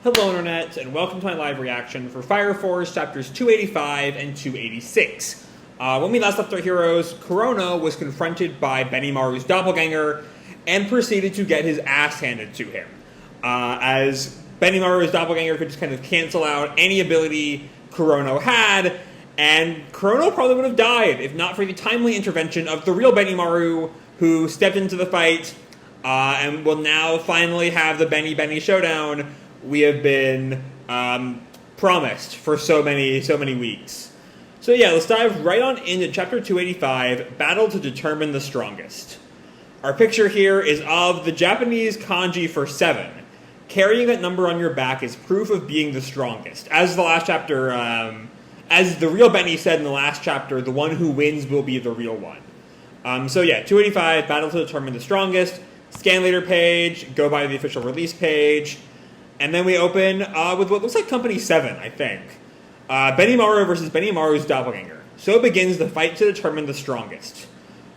Hello Internet, and welcome to my live reaction for Fire Force chapters 285 and 286. When we last left our heroes, Kurono was confronted by Benimaru's doppelganger and proceeded to get his ass handed to him. As Benimaru's doppelganger could just kind of cancel out any ability Kurono had, and Kurono probably would have died if not for the timely intervention of the real Benimaru, who stepped into the fight and will now finally have the Beni showdown we have been promised for so many weeks. So yeah, let's dive right on into chapter 285, Battle to Determine the Strongest. Our picture here is of the Japanese kanji for 7. Carrying that number on your back is proof of being the strongest. As the last chapter, as the real Beni said in the last chapter, the one who wins will be the real one. So yeah, 285, Battle to Determine the Strongest. Scan later page, go by the official release page. And then we open with what looks like Company 7, I think. Benimaru versus Benimaru's doppelganger. So begins the fight to determine the strongest.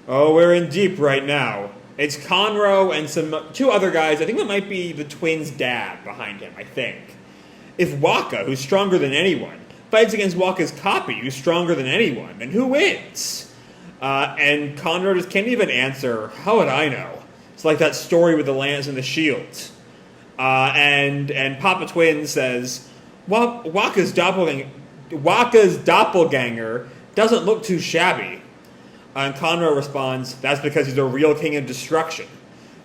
Oh, we're in deep right now. It's Conro and two other guys. I think that might be the twins' dad behind him, I think. If Waka, who's stronger than anyone, fights against Waka's copy, who's stronger than anyone, then who wins? And Conro just can't even answer, how would I know? It's like that story with the lance and the shield. And Papa Twin says, Waka's doppelganger doesn't look too shabby. And Conro responds, that's because he's a real king of destruction.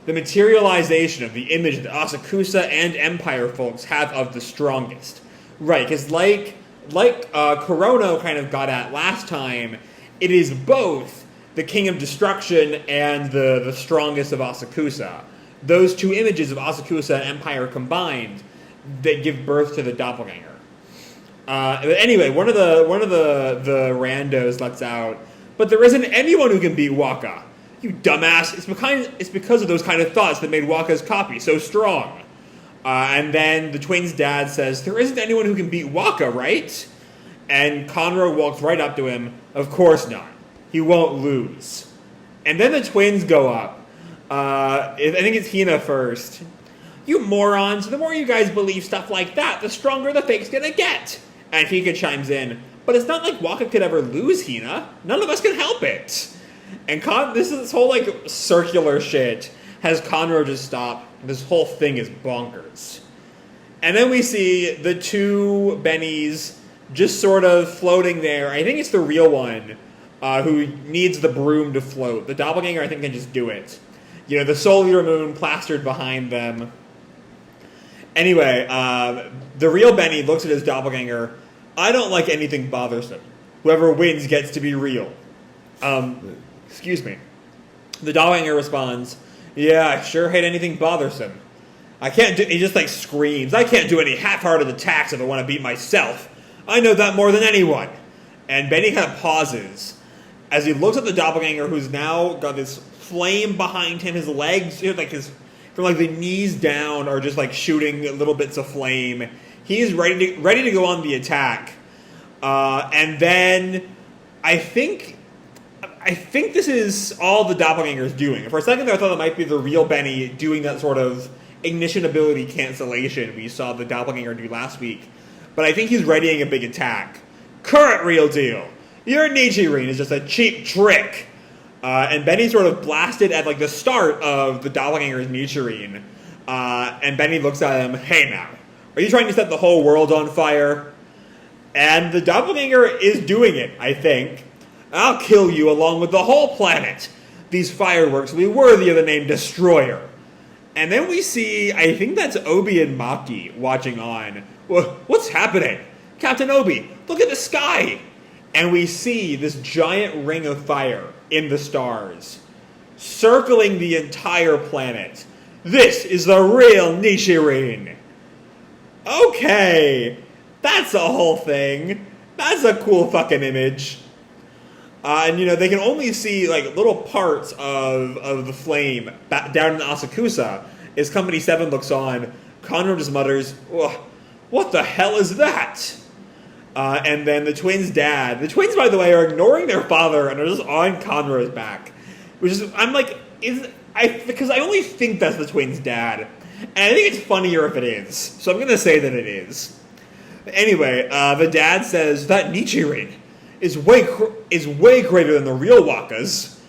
The materialization of the image that Asakusa and Empire folks have of the strongest. Right, because like Kurono kind of got at last time, it is both the king of destruction and the strongest of Asakusa. Those two images of Asakusa and Empire combined that give birth to the doppelganger. But anyway, one of the randos lets out, but there isn't anyone who can beat Waka. You dumbass! It's because of those kind of thoughts that made Waka's copy so strong. And then the twins' dad says, there isn't anyone who can beat Waka, right? And Conro walks right up to him. Of course not. He won't lose. And then the twins go up. I think it's Hina first. You morons, the more you guys believe stuff like that, the stronger the fake's gonna get. And Hika chimes in, but it's not like Waka could ever lose, Hina. None of us can help it. And this whole like circular shit has Conro just stop. This whole thing is bonkers. And then we see the two Benis just sort of floating there. I think it's the real one who needs the broom to float. The doppelganger, I think, can just do it. You know, the solar moon plastered behind them. Anyway, the real Beni looks at his doppelganger. I don't like anything bothersome. Whoever wins gets to be real. Excuse me. The doppelganger responds, yeah, I sure hate anything bothersome. He just like screams, I can't do any half-hearted attacks if I want to beat myself. I know that more than anyone. And Beni kind of pauses as he looks at the doppelganger who's now got this flame behind him. His legs, from like the knees down, are just like shooting little bits of flame. He's ready to go on the attack. And then I think this is all the doppelganger is doing. For a second there, I thought it might be the real Beni doing that sort of ignition ability cancellation we saw the doppelganger do last week. But I think he's readying a big attack. Current real deal. Your Nichirin is just a cheap trick. And Beni sort of blasted at like the start of the doppelganger's Nichirin. And Beni looks at him, hey now, are you trying to set the whole world on fire? And the doppelganger is doing it, I think. I'll kill you along with the whole planet. These fireworks will be worthy of the name Destroyer. And then we see, I think that's Obi and Maki watching on. What's happening? Captain Obi, look at the sky. And we see this giant ring of fire in the stars, circling the entire planet. This is the real Nichirin. Okay, that's a whole thing. That's a cool fucking image. And, you know, they can only see, like, little parts of the flame down in Asakusa. As Company 7 looks on, Conro just mutters, what the hell is that? And then the twins' dad. The twins, by the way, are ignoring their father and are just on Conro's back. Which is, I'm like, because I only think that's the twins' dad. And I think it's funnier if it is. So I'm going to say that it is. Anyway, the dad says that Nichirin is way greater than the real Wakas.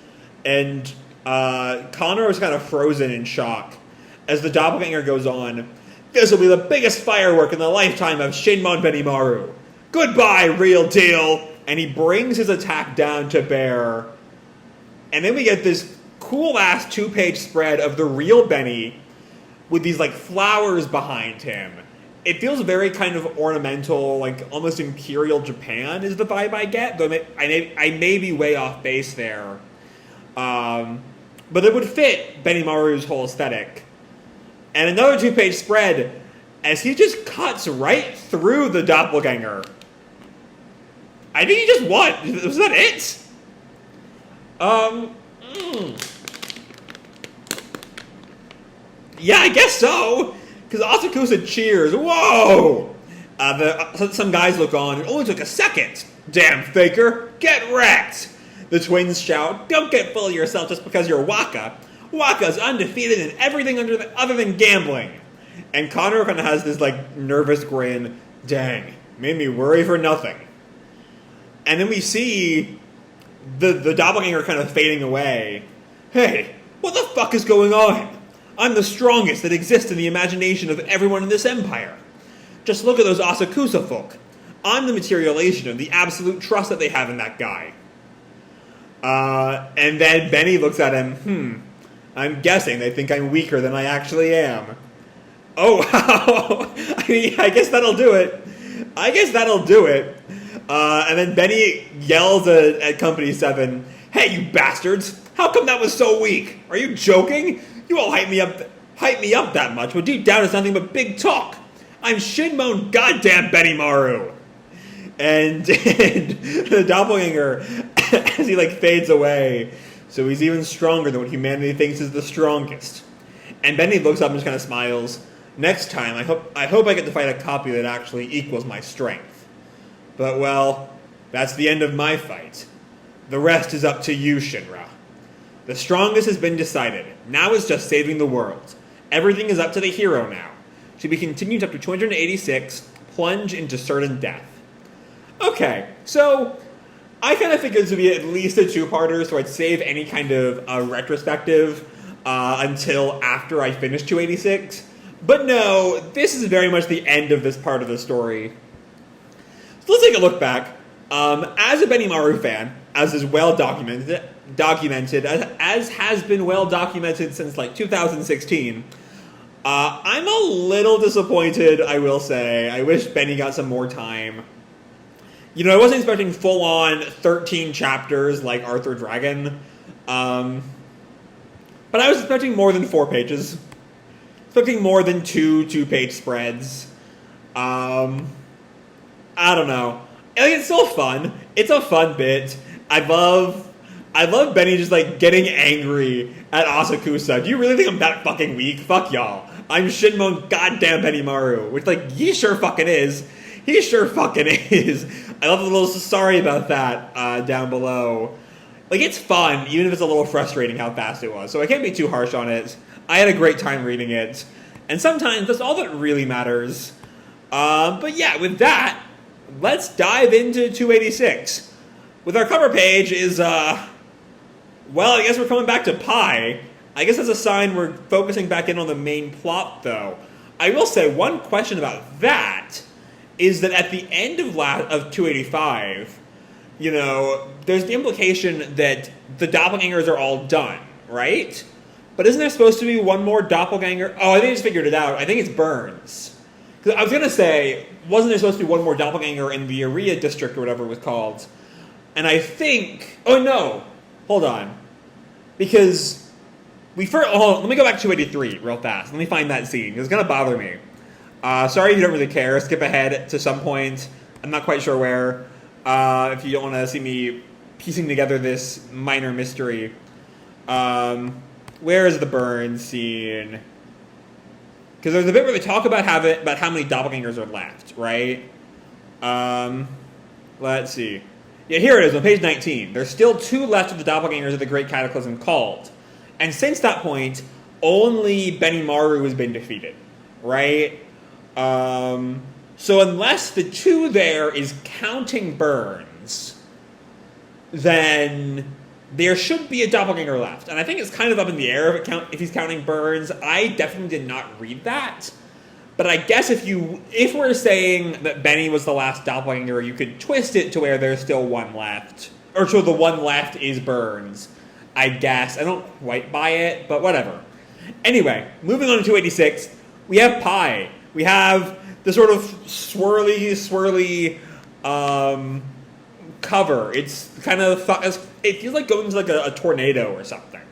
And Connor is kind of frozen in shock as the doppelganger goes on. This will be the biggest firework in the lifetime of Shinmon Benimaru. Goodbye, real deal. And he brings his attack down to bear. And then we get this cool-ass 2-page spread of the real Beni with these, like, flowers behind him. It feels very kind of ornamental, like, almost Imperial Japan is the vibe I get. Though I may be way off base there. But it would fit Benimaru's whole aesthetic. And another 2-page spread as he just cuts right through the doppelganger. I think he just won. Was that it? Yeah, I guess so. Because Asakusa cheers. Whoa! Some guys look on. It only took a second. Damn faker. Get wrecked. The twins shout, don't get full of yourself just because you're Waka. Waka's undefeated in everything other than gambling. And Connor kind of has this, like, nervous grin. Dang, made me worry for nothing. And then we see the doppelganger kind of fading away. Hey, what the fuck is going on? I'm the strongest that exists in the imagination of everyone in this empire. Just look at those Asakusa folk. I'm the materialization of the absolute trust that they have in that guy. And then Beni looks at him. I'm guessing they think I'm weaker than I actually am. Oh, wow. I mean, I guess that'll do it. And then Beni yells at Company 7, hey, you bastards! How come that was so weak? Are you joking? You all hype me up that much, but deep down it's nothing but big talk. I'm Shinmon goddamn Benimaru. And the doppelganger, as he like fades away, so he's even stronger than what humanity thinks is the strongest. And Beni looks up and just kind of smiles. Next time, I hope I get to fight a copy that actually equals my strength. But well, that's the end of my fight. The rest is up to you, Shinra. The strongest has been decided. Now it's just saving the world. Everything is up to the hero now. To be continued up to 286, plunge into certain death. Okay, so I kind of figured this would be at least a 2-parter, so I'd save any kind of retrospective until after I finish 286. But no, this is very much the end of this part of the story. So let's take a look back. As a Benimaru fan, as is well documented, as has been well documented since like 2016, I'm a little disappointed, I will say. I wish Beni got some more time. You know, I wasn't expecting full-on 13 chapters like Arthur Dragon, but I was expecting more than 4 pages. Expecting more than 2-page spreads. I don't know. It's still fun. It's a fun bit. I love Beni just like getting angry at Asakusa. Do you really think I'm that fucking weak? Fuck y'all. I'm Shinmon goddamn Benimaru. Which, like, he sure fucking is. He sure fucking is. I love the little sorry about that down below. Like, it's fun, even if it's a little frustrating how fast it was. So I can't be too harsh on it. I had a great time reading it. And sometimes that's all that really matters. But yeah, with that, let's dive into 286. With our cover page is, well, I guess we're coming back to Pi. I guess that's a sign we're focusing back in on the main plot, though. I will say one question about that is that at the end of 285, you know, there's the implication that the doppelgangers are all done, right? But isn't there supposed to be one more doppelganger? Oh, I think I just figured it out. I think it's Burns. Because I was going to say, wasn't there supposed to be one more doppelganger in the Area district or whatever it was called? And I think... Oh, no. Hold on. Because let me go back to 283 real fast. Let me find that scene. It's going to bother me. Sorry if you don't really care. Skip ahead to some point. I'm not quite sure where. If you don't want to see me piecing together this minor mystery. Where is the Burns scene? Because there's a bit where they talk about how many doppelgangers are left, right? Let's see. Yeah, here it is on page 19. There's still 2 left of the doppelgangers of the Great Cataclysm called. And since that point, only Benimaru has been defeated, right? So unless the 2 there is counting Burns, then there should be a doppelganger left. And I think it's kind of up in the air if he's counting Burns. I definitely did not read that. But I guess if we're saying that Beni was the last doppelganger, you could twist it to where there's still 1 left. Or so the 1 left is Burns, I guess. I don't quite buy it, but whatever. Anyway, moving on to 286, we have Pi. We have the sort of swirly cover. It's kind of, it feels like going into like a tornado or something.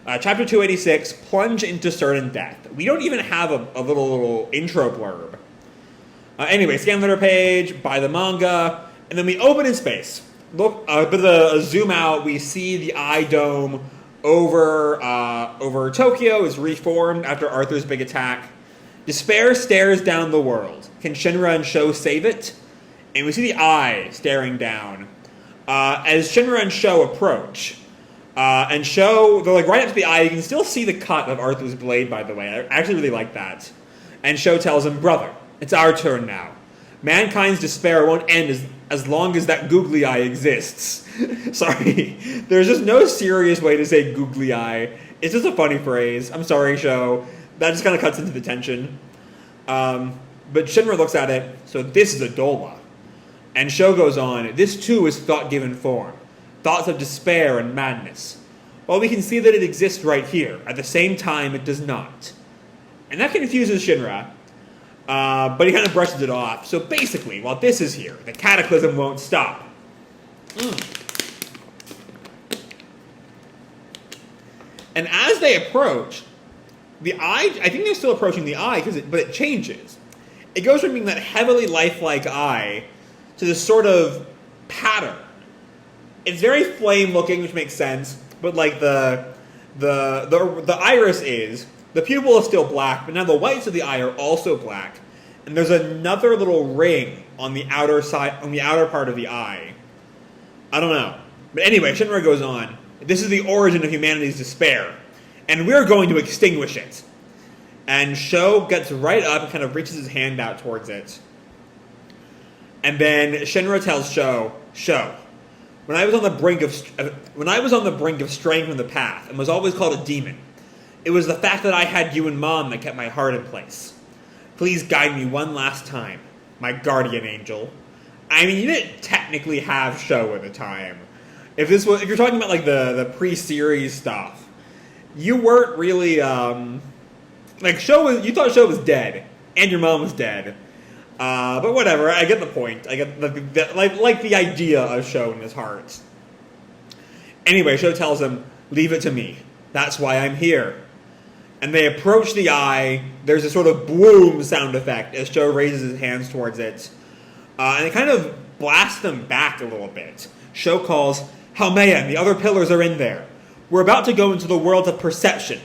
Chapter 286, Plunge into Certain Death. We don't even have a little intro blurb. Anyway, scan letter page, buy the manga, and then we open in space. Look, with a zoom out, we see the eye dome over Tokyo is reformed after Arthur's big attack. Despair stares down the world. Can Shinra and Sho save it? And we see the eye staring down. As Shinra and Sho approach, and Sho, they're like right up to the eye, you can still see the cut of Arthur's blade, by the way. I actually really like that. And Sho tells him, brother, it's our turn now. Mankind's despair won't end as long as that googly eye exists. Sorry. There's just no serious way to say googly eye. It's just a funny phrase. I'm sorry, Sho. That just kind of cuts into the tension. But Shinra looks at it, so this is Adolla. And Sho goes on, this too is thought-given form. Thoughts of despair and madness. Well, we can see that it exists right here. At the same time, it does not. And that confuses Shinra. But he kind of brushes it off. So basically, while this is here, the cataclysm won't stop. And as they approach, the eye, I think they're still approaching the eye, but it changes. It goes from being that heavily lifelike eye to this sort of pattern. It's very flame looking, which makes sense, but like the iris is, the pupil is still black, but now the whites of the eye are also black. And there's another little ring on the outer side, on the outer part of the eye. I don't know. But anyway, Shinra goes on. This is the origin of humanity's despair, and we're going to extinguish it. And Sho gets right up and kind of reaches his hand out towards it. And then Shinra tells Sho, when I was on the brink of straying from the path and was always called a demon, it was the fact that I had you and Mom that kept my heart in place. Please guide me one last time, my guardian angel. I mean, you didn't technically have Sho at the time. If you're talking about like the pre-series stuff, you weren't really like you thought Sho was dead and your mom was dead. But whatever, I get the point. I get the idea of Sho in his heart. Anyway, Sho tells him, leave it to me. That's why I'm here. And they approach the eye. There's a sort of boom sound effect as Sho raises his hands towards it. And it kind of blasts them back a little bit. Sho calls, Haumea and the other pillars are in there. We're about to go into the world of perception.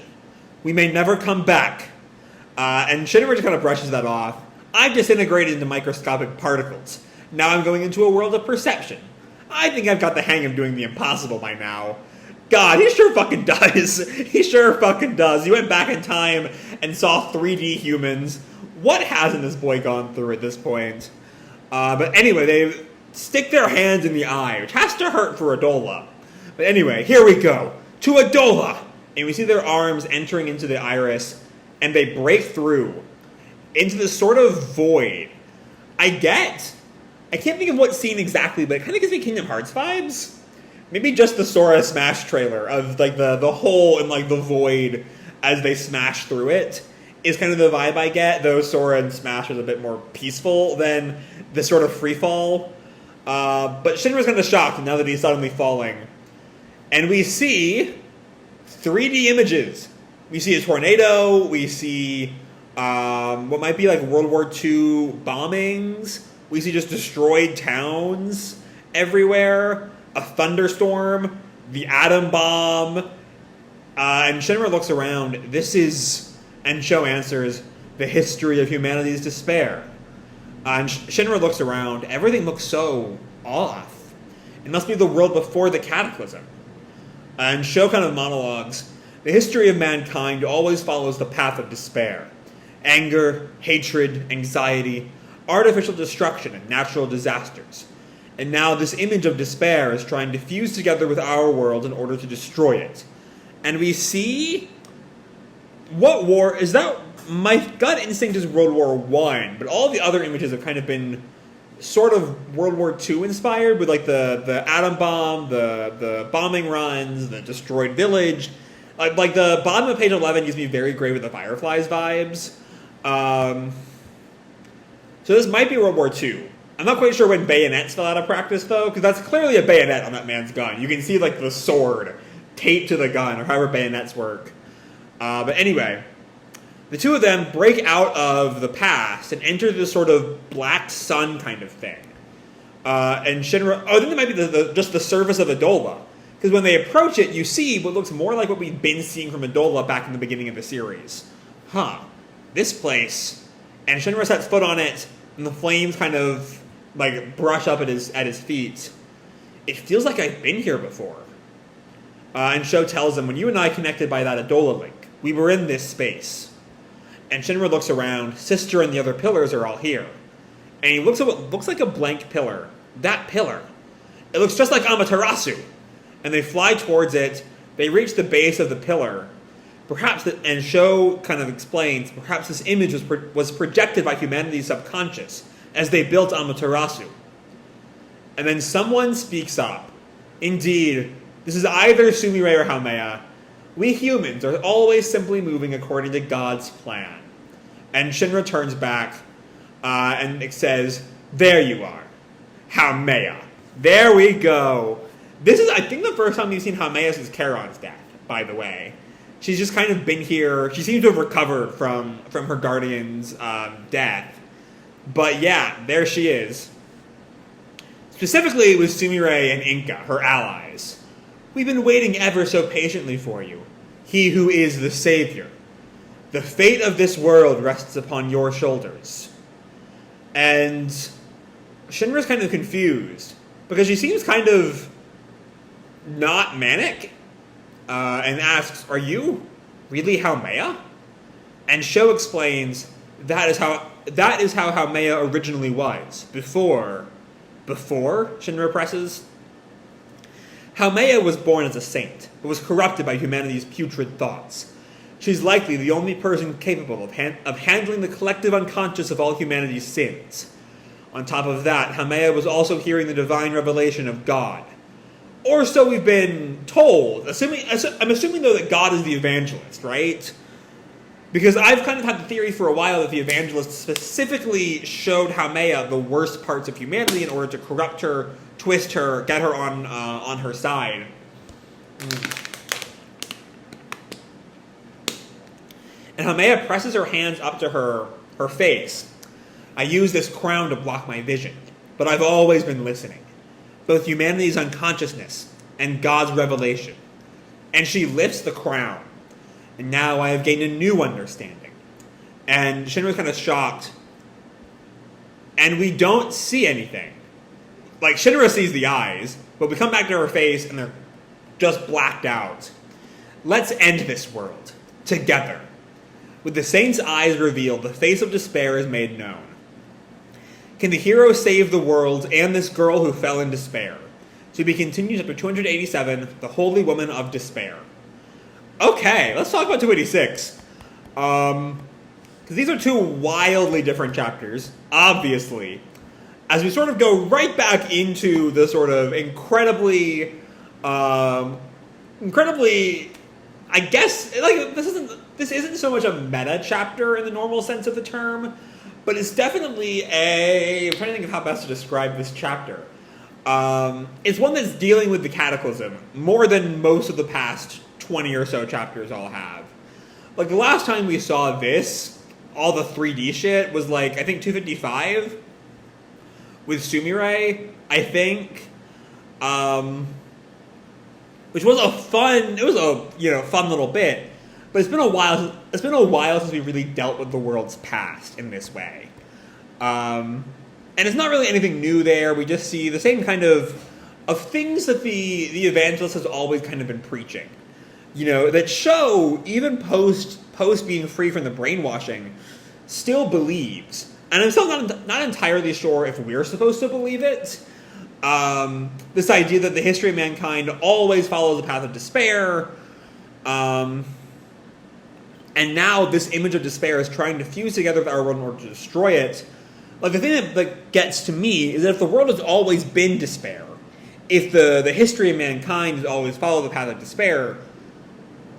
We may never come back. And Shinra just kind of brushes that off. I've disintegrated into microscopic particles. Now I'm going into a world of perception. I think I've got the hang of doing the impossible by now. God, he sure fucking does. He sure fucking does. He went back in time and saw 3D humans. What hasn't this boy gone through at this point? But anyway, they stick their hands in the eye, which has to hurt for Adolla. But anyway, here we go. To Adolla! And we see their arms entering into the iris, and they break through into this sort of void. I can't think of what scene exactly, but it kind of gives me Kingdom Hearts vibes. Maybe just the Sora Smash trailer of like the hole in like the void as they smash through it is kind of the vibe I get, though Sora and Smash is a bit more peaceful than this sort of free fall. But Shinra's kind of shocked now that he's suddenly falling. And we see 3D images. We see a tornado, we see what might be like World War II bombings. We see just destroyed towns everywhere, a thunderstorm, the atom bomb. And Shinra looks around. And Sho answers, the history of humanity's despair. And Shinra looks around. Everything looks so off. It must be the world before the cataclysm. And Sho kind of monologues. The history of mankind always follows the path of despair. Anger, hatred, anxiety, artificial destruction, and natural disasters. And now this image of despair is trying to fuse together with our world in order to destroy it. And we see... What war... Is that... My gut instinct is World War I, but all the other images have kind of been sort of World War II inspired, with like the atom bomb, the bombing runs, the destroyed village. Like the bottom of page 11 gives me very Grave with the Fireflies vibes. So this might be World War II. I'm not quite sure when bayonets fell out of practice, though, because that's clearly a bayonet on that man's gun. You can see, like, the sword taped to the gun, or however bayonets work. But anyway, the two of them break out of the past and enter this sort of black sun kind of thing. And Shinra... Oh, I think it might be just the surface of Adolla. Because when they approach it, you see what looks more like what we've been seeing from Adolla back in the beginning of the series. Huh. This place... And Shinra sets foot on it, and the flames kind of... like, brush up at his feet. It feels like I've been here before. And Sho tells him, when you and I connected by that Adolla link, we were in this space. And Shinra looks around, Sister and the other pillars are all here. And he looks at what looks like a blank pillar. That pillar. It looks just like Amaterasu. And they fly towards it, they reach the base of the pillar. Perhaps, and Sho kind of explains, perhaps this image was projected by humanity's subconscious, as they built Amaterasu. And then someone speaks up. Indeed, this is either Sumire or Haumea. We humans are always simply moving according to God's plan. And Shinra turns back, and it says, there you are. Haumea. There we go. This is, I think, the first time we've seen Haumea since Charon's death, by the way. She's just kind of been here. She seems to have recovered from her guardian's death. But yeah, there she is. Specifically with Sumire and Inka, her allies. We've been waiting ever so patiently for you. He who is the savior. The fate of this world rests upon your shoulders. And Shinra's kind of confused, because she seems kind of not manic, and asks, are you really Haumea? And Sho explains, that is how Haumea originally was. Before, Shinra presses. Haumea was born as a saint, but was corrupted by humanity's putrid thoughts. She's likely the only person capable of handling the collective unconscious of all humanity's sins. On top of that, Haumea was also hearing the divine revelation of God. Or so we've been told. I'm assuming, though, that God is the evangelist, right? Because I've kind of had the theory for a while that the evangelist specifically showed Haumea the worst parts of humanity in order to corrupt her, twist her, get her on her side. And Haumea presses her hands up to her face. I use this crown to block my vision, but I've always been listening. Both humanity's unconsciousness and God's revelation. And she lifts the crown. And now I have gained a new understanding. And Shinra's kind of shocked. And we don't see anything. Like, Shinra sees the eyes, but we come back to her face and they're just blacked out. Let's end this world. Together. With the saint's eyes revealed, the face of despair is made known. Can the hero save the world and this girl who fell in despair? To be continued chapter 287, The Holy Woman of Despair. Okay, let's talk about 286. Because these are two wildly different chapters, obviously. As we sort of go right back into the sort of incredibly, I guess, like, this isn't so much a meta chapter in the normal sense of the term, but it's definitely I'm trying to think of how best to describe this chapter. It's one that's dealing with the Cataclysm more than most of the past 20 or so chapters all have. Like, the last time we saw this, all the 3D shit, was like, I think 255 with Sumire, I think. Which was a fun little bit. But it's been a while since we really dealt with the world's past in this way. And it's not really anything new there. We just see the same kind of things that the evangelist has always kind of been preaching. that Sho, even post being free from the brainwashing, still believes. And I'm still not entirely sure if we're supposed to believe it. This idea that the history of mankind always follows the path of despair. And now this image of despair is trying to fuse together with our world in order to destroy it. Like, the thing that gets to me is that if the world has always been despair, if the history of mankind has always followed the path of despair,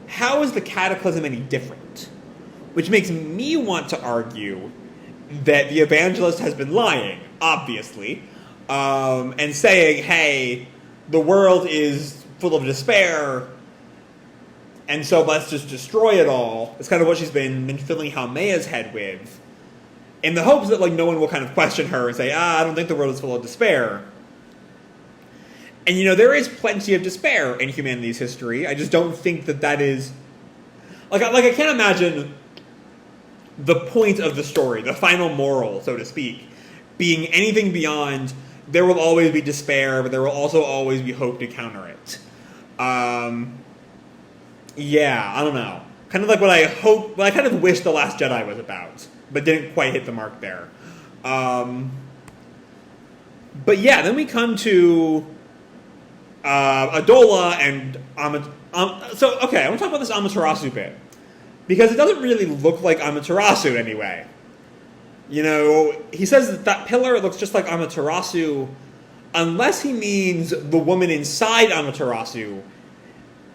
how is the cataclysm any different? Which makes me want to argue that the evangelist has been lying, obviously, and saying, hey, the world is full of despair, and so let's just destroy it all. It's kind of what she's been filling Haumea's head with, in the hopes that no one will kind of question her and say, I don't think the world is full of despair. And, there is plenty of despair in humanity's history. I just don't think that is... I can't imagine the point of the story, the final moral, so to speak, being anything beyond there will always be despair, but there will also always be hope to counter it. Yeah, I don't know. Kind of like what I kind of wish The Last Jedi was about, but didn't quite hit the mark there. But yeah, then we come to Adolla and so, okay, I want to talk about this Amaterasu bit. Because it doesn't really look like Amaterasu anyway. He says that pillar looks just like Amaterasu, unless he means the woman inside Amaterasu.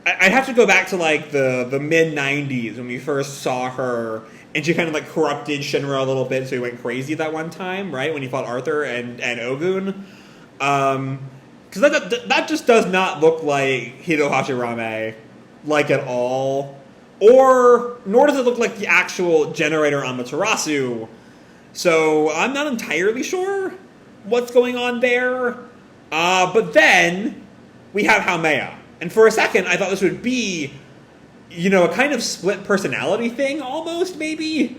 I'd have to go back to the mid-90s when we first saw her, and she kind of corrupted Shinra a little bit, so he went crazy that one time, right? When he fought Arthur and Ogun. Because that just does not look like Hiro Hashirame, at all. Nor does it look like the actual generator Amaterasu. So I'm not entirely sure what's going on there. But then we have Haumea. And for a second, I thought this would be, a kind of split personality thing, almost, maybe.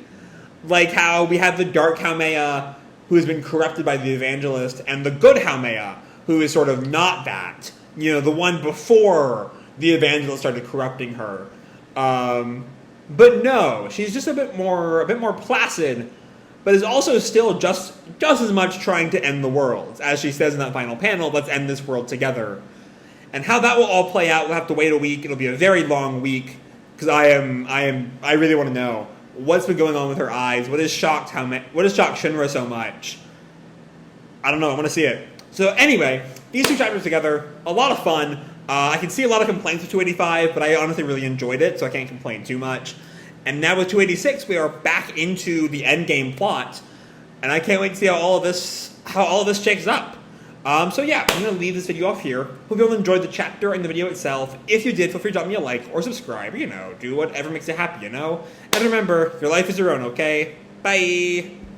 Like how we have the dark Haumea, who has been corrupted by the evangelist, and the good Haumea, who is sort of not that. The one before the evangelist started corrupting her. But no, she's just a bit more placid, but is also still just as much trying to end the world. As she says in that final panel, let's end this world together. And how that will all play out, we'll have to wait a week. It'll be a very long week, because I really want to know what's been going on with her eyes. What has shocked Shinra so much? I don't know, I want to see it. So anyway, these two chapters together, a lot of fun. I can see a lot of complaints with 285, but I honestly really enjoyed it, so I can't complain too much. And now with 286, we are back into the endgame plot, and I can't wait to see how all of this shakes up. So yeah, I'm going to leave this video off here. Hope you all enjoyed the chapter and the video itself. If you did, feel free to drop me a like or subscribe, do whatever makes you happy, And remember, your life is your own, okay? Bye!